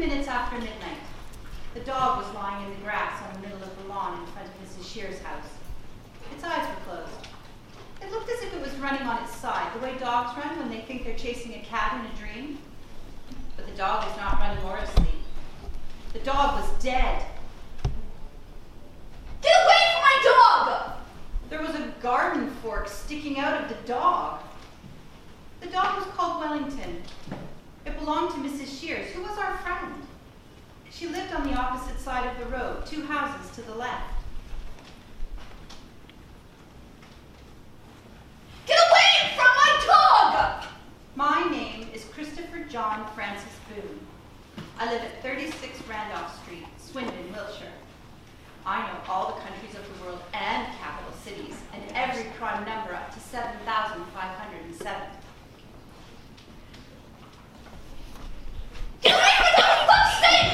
minutes after midnight. The dog was lying in the grass on the middle of the lawn in front of Mrs. Shear's house. Its eyes were closed. It looked as if it was running on its side, the way dogs run when they think they're chasing a cat in a dream. But the dog was not running or asleep. The dog was dead. Get away from my dog! There was a garden fork sticking out of the dog. The dog was called Wellington. It belonged to Mrs. Shears, who was our friend. She lived on the opposite side of the road, 2 houses to the left. Get away from my dog! My name is Christopher John Francis Boone. I live at 36 Randolph Street, Swindon, Wiltshire. I know all the countries of the world and capital cities, and every prime number up to 7,507. Get away from my dog, for fuck's sake!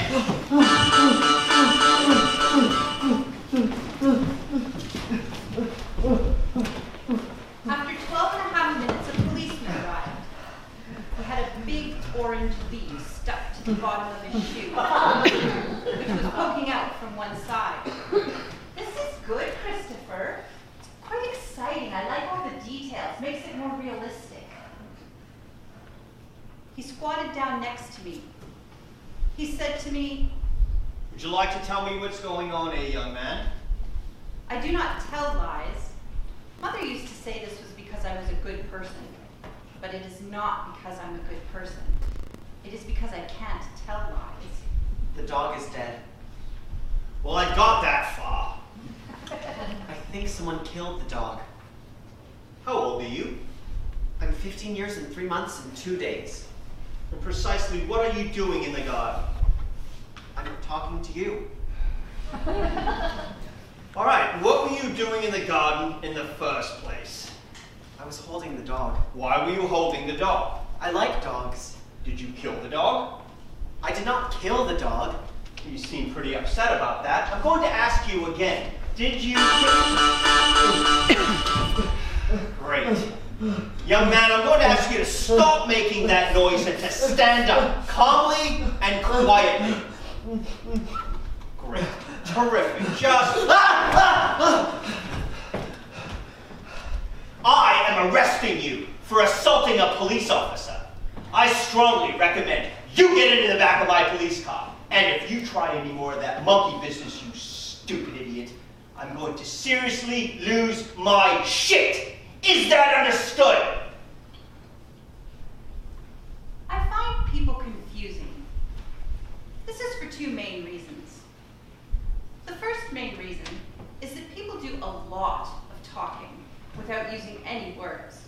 After 12.5 minutes, a policeman arrived. He had a big orange leaf stuck to the bottom of his shoe, which was poking out from one side. This is good, Christopher. It's quite exciting. I like all the details. Makes it more realistic. He squatted down next to me. He said to me, "Would you like to tell me what's going on here, young man?" "I do not tell lies. Mother used to say this was because I was a good person, but it is not because I'm a good person. It is because I can't tell lies." The dog is dead. Well, I got that far. I think someone killed the dog. How old are you? I'm 15 years and 3 months and 2 days. And precisely what are you doing in the garden? I'm talking to you. All right, what were you doing in the garden in the first place? I was holding the dog. Why were you holding the dog? I like dogs. Did you kill the dog? I did not kill the dog. You seem pretty upset about that. I'm going to ask you again. Did you Great. Young man, I'm going to ask you to stop making that noise and to stand up calmly and quietly. Great. Terrific. Just... I am arresting you for assaulting a police officer. I strongly recommend you get into the back of my police car. And if you try any more of that monkey business, you stupid idiot, I'm going to seriously lose my shit. Is that understood? I find people confusing. This is for 2 main reasons. The first main reason is that people do a lot of talking without using any words.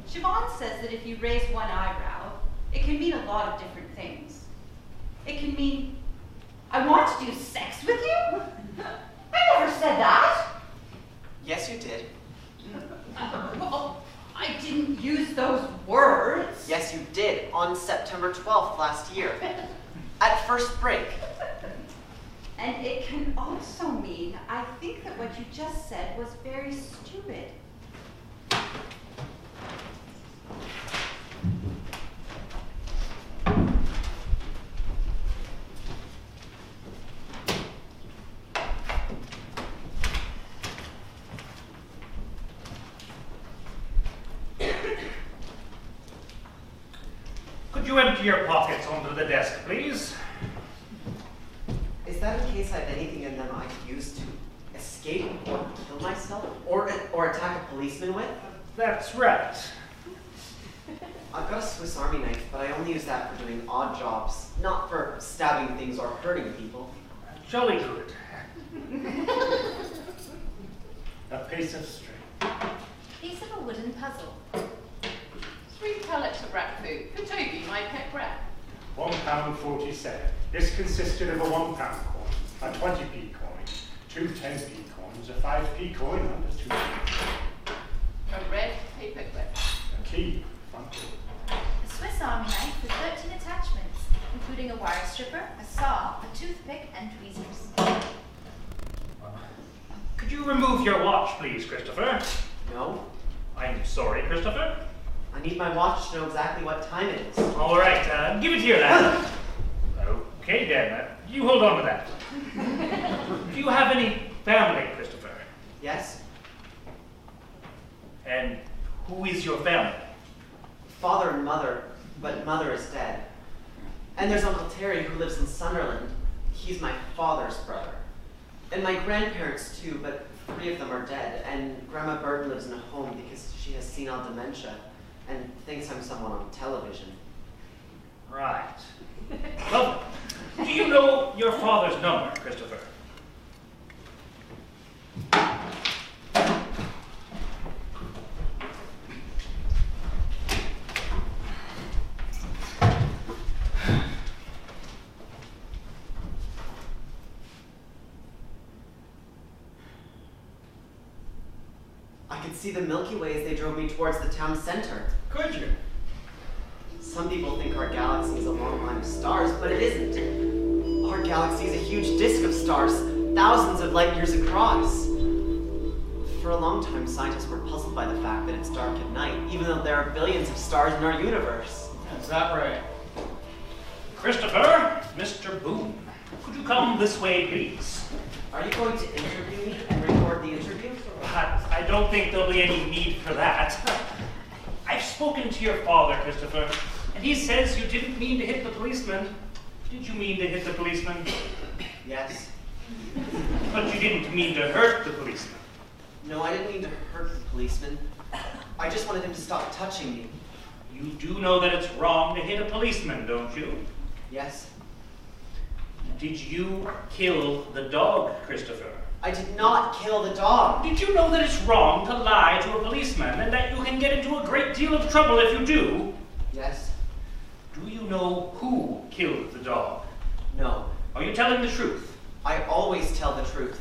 Siobhan says that if you raise one eyebrow, it can mean a lot of different things. It can mean, "I want to do sex with you?" I never said that. Yes, you did. Well, I didn't use those words. Yes, you did, on September 12th last year. At first break. And it can also mean, I think that what you just said was very stupid. Could you empty your pockets onto the desk, please? Is that in case I have anything in them I could use to escape or kill myself? Or attack a policeman with? That's right. I've got a Swiss Army knife, but I only use that for doing odd jobs, not for stabbing things or hurting people. Jolly good. A piece of string. Piece of a wooden puzzle. 3 pellets of rat food for Toby, my pet rat. £1.47. This consisted of a £1 coin, a 20p coin, 2 10p coins, a 5p coin, and a 2p. A red paper clip. A key, front door. A Swiss Army knife with 13 attachments, including a wire stripper, a saw, a toothpick, and tweezers. Could you remove your watch, please, Christopher? No? I'm sorry, Christopher. I need my watch to know exactly what time it is. All right, give it here, lad. Oh. Okay, Dan, you hold on to that. Do you have any family, Christopher? Yes? And who is your family? Father and mother, but mother is dead. And there's Uncle Terry who lives in Sunderland. He's my father's brother. And my grandparents too, but 3 of them are dead. And Grandma Burton lives in a home because she has senile dementia and thinks I'm someone on television. Right. Lovely. Do you know your father's number, Christopher? I could see the Milky Way as they drove me towards the town center. Could you? Some people think our galaxy is a long line of stars, but it isn't. Our galaxy is a huge disk of stars, thousands of light years across. For a long time, scientists were puzzled by the fact that it's dark at night, even though there are billions of stars in our universe. Is that right? Christopher, Mr. Boone, could you come this way, please? Are you going to interview me and record the interview? I don't think there'll be any need for that. I've spoken to your father, Christopher, and he says you didn't mean to hit the policeman. Did you mean to hit the policeman? Yes. But you didn't mean to hurt the policeman. No, I didn't mean to hurt the policeman. I just wanted him to stop touching me. You do know that it's wrong to hit a policeman, don't you? Yes. Did you kill the dog, Christopher? I did not kill the dog. Did you know that it's wrong to lie to a policeman and that you can get into a great deal of trouble if you do? Yes. Do you know who killed the dog? No. Are you telling the truth? I always tell the truth.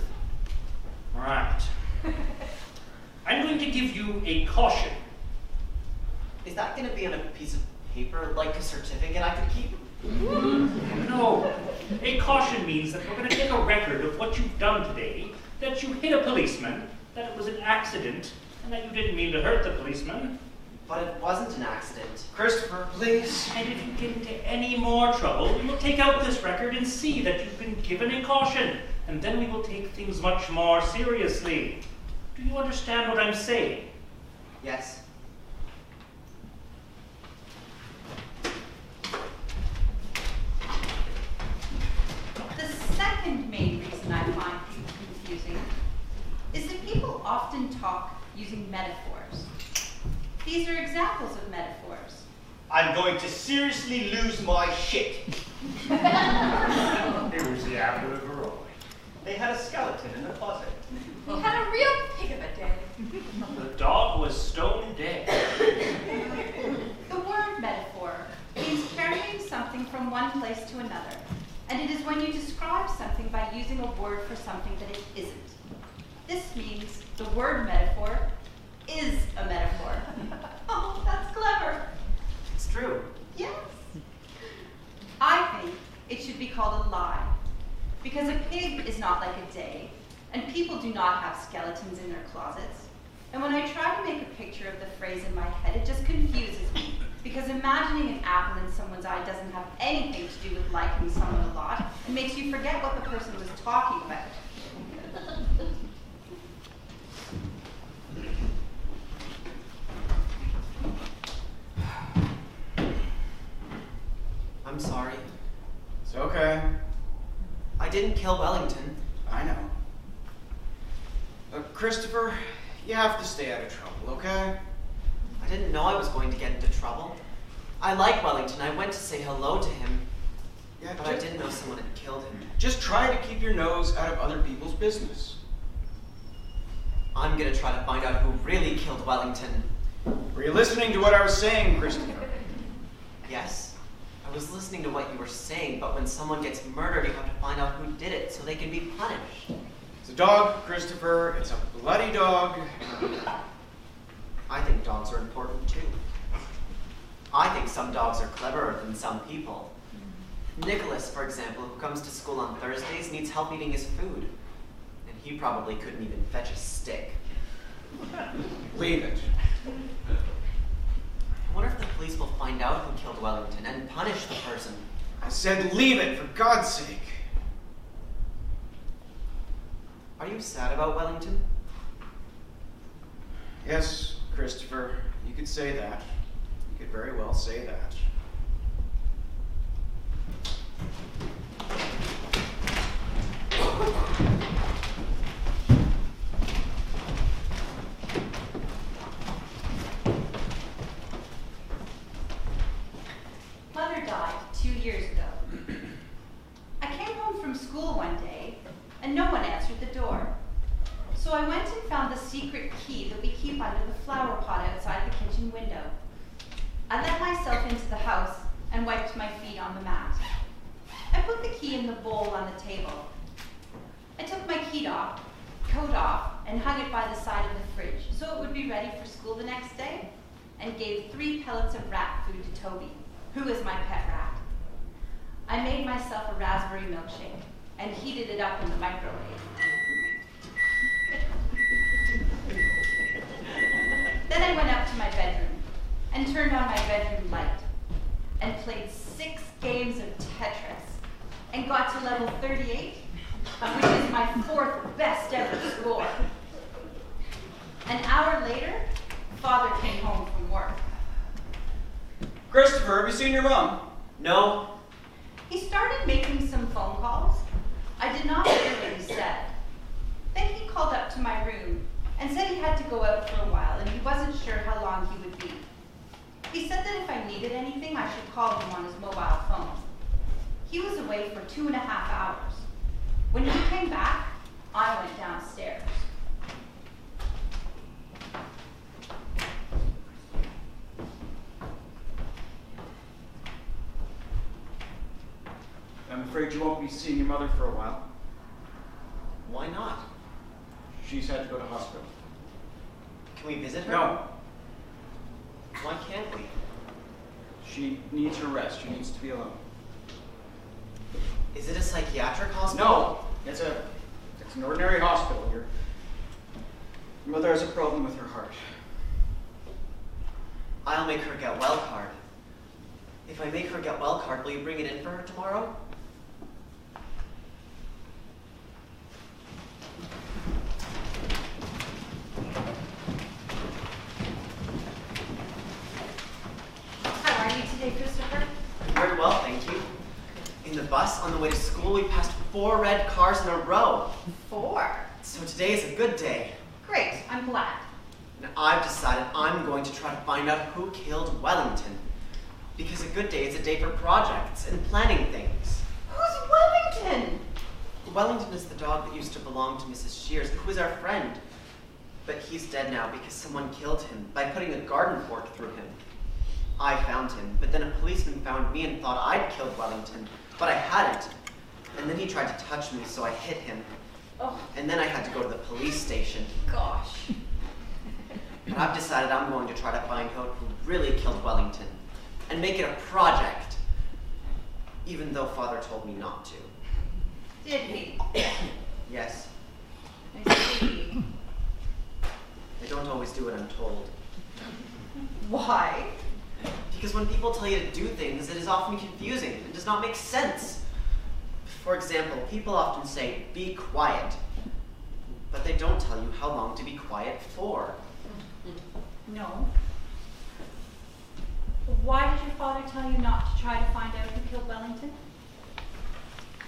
Right. I'm going to give you a caution. Is that going to be on a piece of paper, like a certificate I could keep? No. A caution means that we're going to take a record of what you've done today, that you hit a policeman, that it was an accident, and that you didn't mean to hurt the policeman. But it wasn't an accident. Christopher, please. And if you get into any more trouble, we will take out this record and see that you've been given a caution, and then we will take things much more seriously. Do you understand what I'm saying? Yes. The second main reason I find people confusing is that people often talk using metaphors. These are examples of metaphors. I'm going to seriously lose my shit. It was the apple of her eye. They had a skeleton in the closet. We had a real pig of a day. The dog was stone dead. The word metaphor means carrying something from one place to another, and it is when you describe something by using a word for something that it isn't. This means the word metaphor is a metaphor. Oh, that's clever. It's true. Yes. I think it should be called a lie, because a pig is not like a day, and people do not have skeletons in their closets. And when I try to make a picture of the phrase in my head, it just confuses me, because imagining an apple in someone's eye doesn't have anything to do with liking someone a lot. It makes you forget what the person was talking about. I'm sorry. It's okay. I didn't kill Wellington. I know. Christopher, you have to stay out of trouble, okay? I didn't know I was going to get into trouble. I like Wellington. I went to say hello to him. Yeah, But I didn't know someone had killed him. Just try to keep your nose out of other people's business. I'm gonna try to find out who really killed Wellington. Were you listening to what I was saying, Christopher? Yes, I was listening to what you were saying, but when someone gets murdered, you have to find out who did it so they can be punished. It's a dog, Christopher. It's a bloody dog. I think dogs are important too. I think some dogs are cleverer than some people. Nicholas, for example, who comes to school on Thursdays, needs help eating his food. And he probably couldn't even fetch a stick. Leave it. I wonder if the police will find out who killed Wellington and punish the person. I said leave it, for God's sake. Are you sad about Wellington? Yes, Christopher, you could say that. You could very well say that. Mother died 2 years ago. I came home from school one day, and no one answered the door. So I went and found the secret key that we keep under the flower pot outside the kitchen window. I let myself into the house and wiped my feet on the mat. I put the key in the bowl on the table. I took my coat off, and hung it by the side of the fridge so it would be ready for school the next day, and gave 3 pellets of rat food to Toby, who is my pet rat. I made myself a raspberry milkshake and heated it up in the microwave. Then I went up to my bedroom and turned on my bedroom light and played 6 games of Tetris and got to level 38, which is my 4th best ever score. An hour later, Father came home from work. Christopher, have you seen your mom? No. He started making some phone calls. I did not hear what he said. Then he called up to my room and said he had to go out for a while and he wasn't sure how long he would be. He said that if I needed anything, I should call him on his mobile phone. He was away for 2.5 hours. When he came back, I went downstairs. I'm afraid you won't be seeing your mother for a while. Why not? She's had to go to hospital. Can we visit her? No, Why can't we? she needs her rest. She needs to be alone. Is it a psychiatric hospital? No, it's an ordinary hospital. Your mother has a problem with her heart. I'll make her get well card. If I make her get well card, will you bring it in for her tomorrow? How are you today, Christopher? Very well, thank you. In the bus on the way to school, we passed 4 red cars in a row. 4. So today is a good day. Great, I'm glad. And I've decided I'm going to try to find out who killed Wellington. Because a good day is a day for projects and planning things. Who's Wellington? Wellington is the dog that used to belong to Mrs. Shears, who was our friend. But he's dead now because someone killed him by putting a garden fork through him. I found him, but then a policeman found me and thought I'd killed Wellington, but I hadn't. And then he tried to touch me, so I hit him. Oh, And then I had to go to the police station. gosh. But I've decided I'm going to try to find out who really killed Wellington and make it a project, even though Father told me not to. Did he? Yes, I see. I don't always do what I'm told. Why? Because when people tell you to do things, it is often confusing and does not make sense. For example, people often say, be quiet, but they don't tell you how long to be quiet for. No. Why did your father tell you not to try to find out who killed Wellington?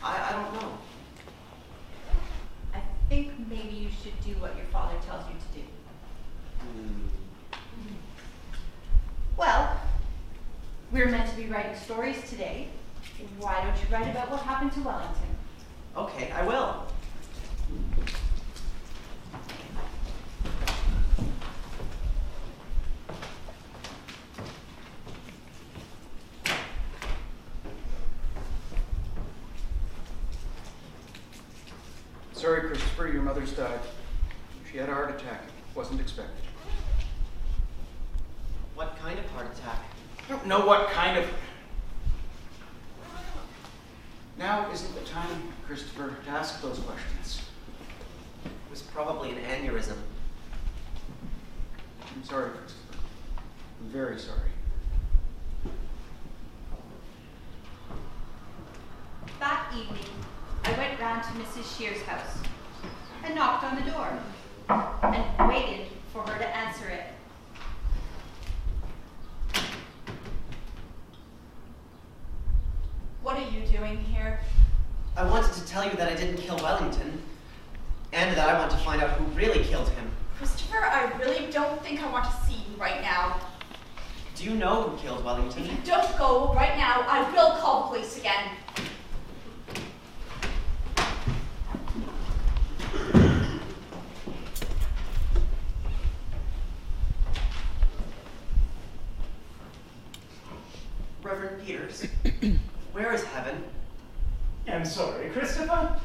I don't know. I think maybe you should do what your father tells you to do. Well, we're meant to be writing stories today. Why don't you write about what happened to Wellington? Okay, I will. Sorry, Christopher, your mother's died. She had a heart attack. Wasn't expected. What kind of heart attack? I don't know what kind of... Now isn't the time, Christopher, to ask those questions. It was probably an aneurysm. I'm sorry, Christopher. I'm very sorry. evening, I went round to Mrs. Shear's house and knocked on the door and waited for her to answer it. What are you doing here? I wanted to tell you that I didn't kill Wellington, and that I want to find out who really killed him. Christopher, I really don't think I want to see you right now. Do you know who killed Wellington? If you don't go right now, I will call the police again. Reverend Peters, where is heaven? I'm sorry, Christopher?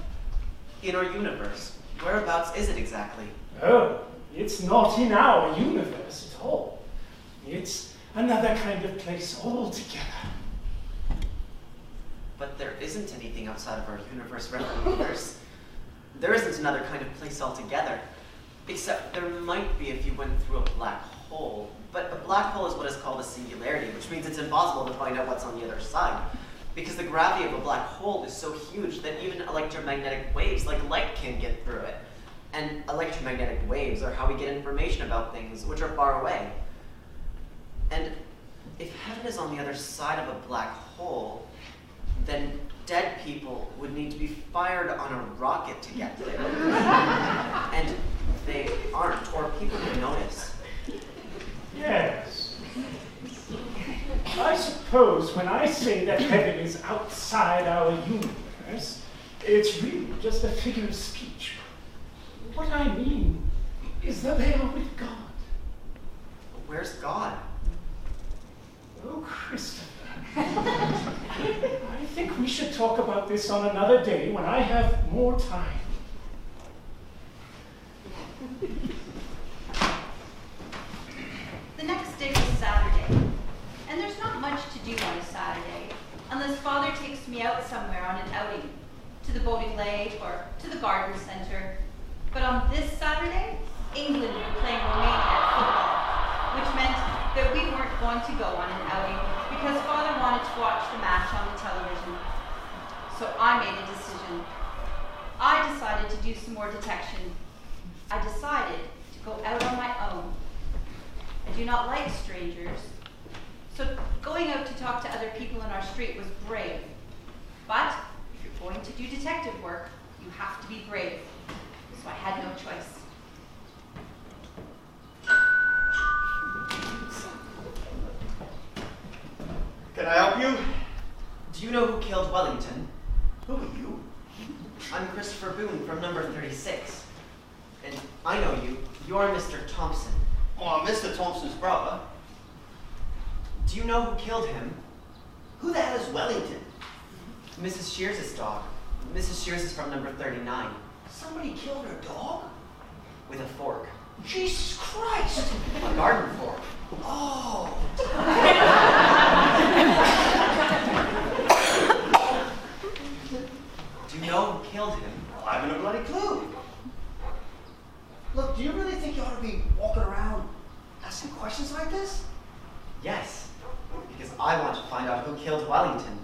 In our universe. Whereabouts is it exactly? Oh, it's not in our universe at all. It's another kind of place altogether. But there isn't anything outside of our universe, Reverend Peters. There isn't another kind of place altogether. Except there might be if you went through a black hole. But a black hole is what is called a singularity, which means it's impossible to find out what's on the other side. Because the gravity of a black hole is so huge that even electromagnetic waves like light can't get through it. And electromagnetic waves are how we get information about things which are far away. And if heaven is on the other side of a black hole, then dead people would need to be fired on a rocket to get there. And they aren't, or people would notice. Yes. I suppose when I say that heaven is outside our universe, it's really just a figure of speech. What I mean is that they are with God. Where's God? Oh, Christopher. I think we should talk about this on another day when I have more time. The next day was Saturday, and there's not much to do on a Saturday unless Father takes me out somewhere on an outing, to the boating lake or to the garden center. But on this Saturday, England were playing Romania at football, which meant that we weren't going to go on an outing because Father wanted to watch the match on the television. So I made a decision. I decided to do some more detection. I decided to go out on my own. I do not like strangers, so going out to talk to other people in our street was brave. But if you're going to do detective work, you have to be brave. So I had no choice. Can I help you? Do you know who killed Wellington? Who are you? I'm Christopher Boone from number 36. And I know you. You're Mr. Thompson. Oh, I'm Mr. Thompson's brother. Do you know who killed him? Who the hell is Wellington? Mrs. Shears' dog. Mrs. Shears is from number 39. Somebody killed her dog? With a fork. Jesus Christ! A garden fork. Oh! Do you know who killed him? I haven't a bloody clue. Look, do you really think you ought to be walking around asking questions like this? Yes, because I want to find out who killed Wellington.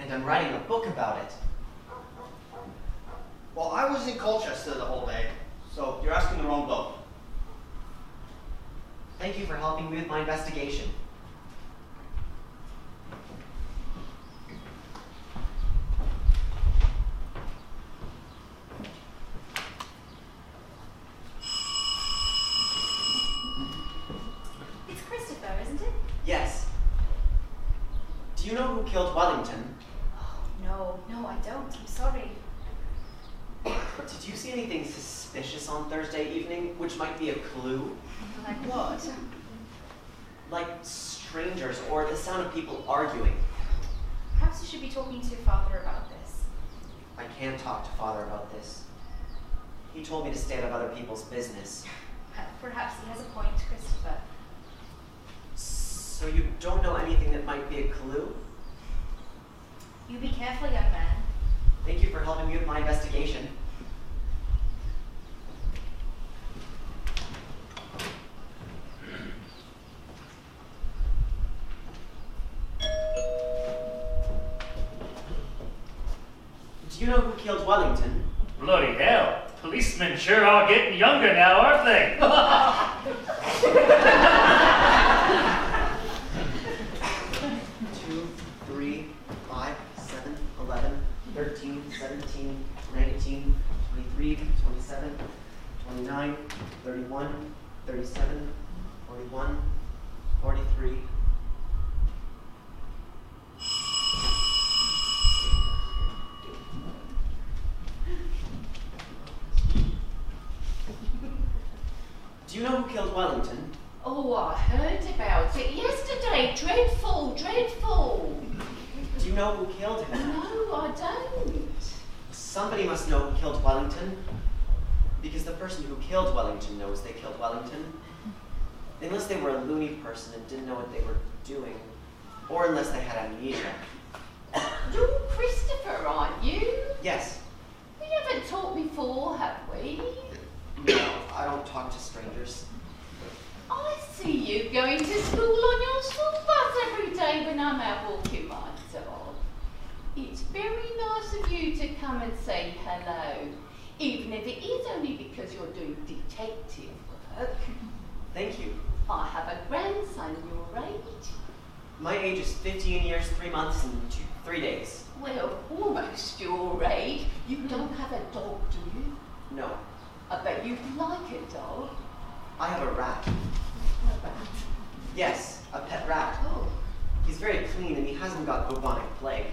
And I'm writing a book about it. Well, I was in Colchester the whole day, so you're asking the wrong bloke. Thank you for helping me with my investigation. It's Christopher, isn't it? Yes. Do you know who killed Wellington? Oh, no, I don't. I'm sorry. Did you see anything suspicious on Thursday evening, which might be a clue? Like what? Like strangers or the sound of people arguing. Perhaps you should be talking to your father about this. I can't talk to Father about this. He told me to stay out of other people's business. Perhaps he has a point, Christopher. So you don't know anything that might be a clue? You be careful, young man. Thank you for helping me with my investigation. Do you know who killed Wellington? Bloody hell. Policemen sure are getting younger now, aren't they? 2, 3, 5, 7, 11, 13, 17, 19, 23, 27, 29, 31, 37, 41, 43. Do you know who killed Wellington? Oh, I heard about it yesterday. Dreadful, dreadful. Do you know who killed him? No, I don't. Somebody must know who killed Wellington, because the person who killed Wellington knows they killed Wellington. Unless they were a loony person and didn't know what they were doing, or unless they had amnesia. You're Christopher, aren't you? Yes. We haven't talked before, have we? No, I don't talk to strangers. I see you going to school on your school bus every day when I'm out walking my dog. It's very nice of you to come and say hello, even if it is only because you're doing detective work. Thank you. I have a grandson your age. My age is 15 years, 3 months, and 3 days. Well, almost your age. You don't have a dog, do you? No, I bet you'd like a dog. I have a rat. A rat. Yes, a pet rat. Oh. He's very clean and he hasn't got bubonic plague.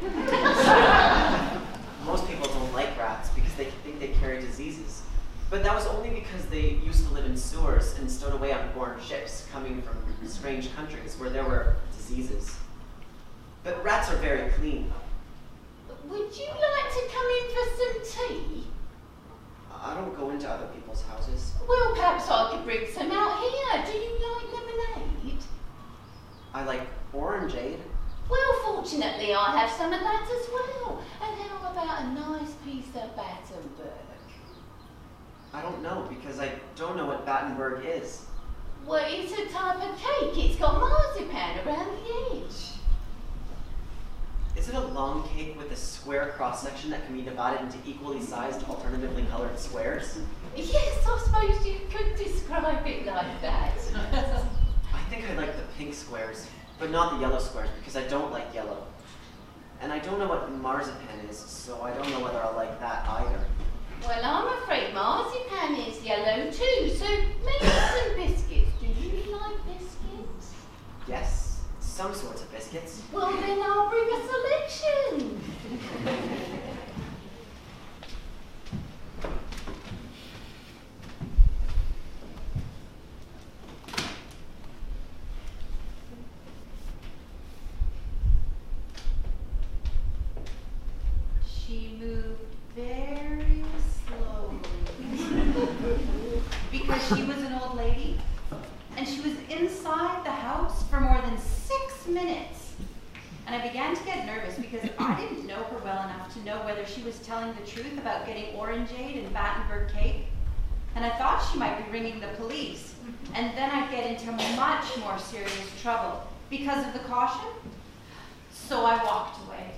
Most people don't like rats because they think they carry diseases. But that was only because they used to live in sewers and stowed away on foreign ships coming from strange countries where there were diseases. But rats are very clean. Would you like to come in for some tea? I don't go into other people's houses. Well, perhaps I could bring some out here. Do you like lemonade? I like orangeade. Well, fortunately, I have some of that as well. And how about a nice piece of Battenberg? I don't know because I don't know what Battenberg is. Well, it's a type of cake. It's got marzipan around the edge. Is it a long cake with a square cross-section that can be divided into equally sized, alternatively colored squares? Yes, I suppose you could describe it like that. I think I like the pink squares, but not the yellow squares because I don't like yellow. And I don't know what marzipan is, so I don't know whether I'll like that either. Well, I'm afraid marzipan is yellow too, so maybe some biscuits. Do you like biscuits? Yes, some sorts of biscuits. Well, then I'll bring a selection. She moved very slowly because she was an old lady and she was inside the house for more than 6 minutes. And I began to get nervous because I didn't know her well enough to know whether she was telling the truth about getting orangeade and Battenberg cake. And I thought she might be ringing the police. And then I'd get into much more serious trouble because of the caution. So I walked away.